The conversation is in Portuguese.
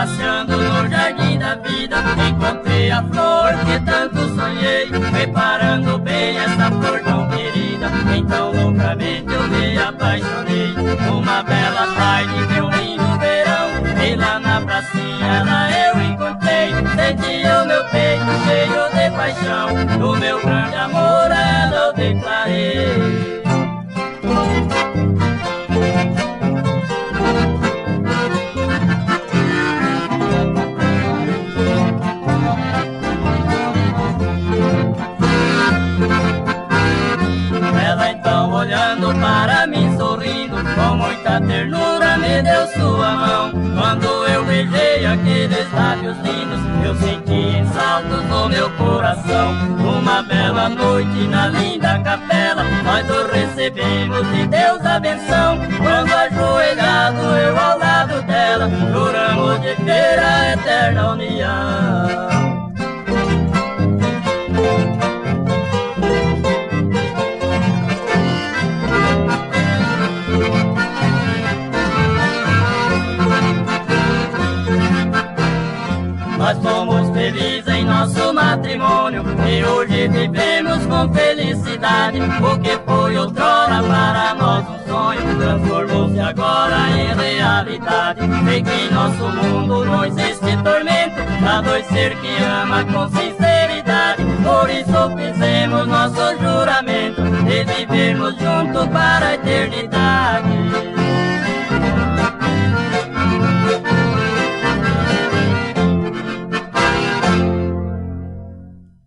passeando no jardim da vida, encontrei a flor que tanto sonhei, preparando bem essa flor tão querida. Então loucamente eu me apaixonei. Uma bela tarde de um lindo verão, e lá na pracinha ela eu encontrei. Senti o meu peito cheio de paixão, do meu grande amor a ela eu declarei. Olhando para mim, sorrindo, com muita ternura me deu sua mão. Quando eu beijei aqueles lábios lindos, eu senti em saltos no meu coração. Uma bela noite na linda capela, nós dois recebemos de Deus a benção. Quando ajoelhado eu ao lado dela, juramos de ter a eterna união. Nós fomos felizes em nosso matrimônio e hoje vivemos com felicidade. O que foi outrora para nós um sonho transformou-se agora em realidade. Sei que em nosso mundo não existe tormento pra dois ser que ama com sinceridade. Por isso fizemos nosso juramento de vivermos juntos para a eternidade.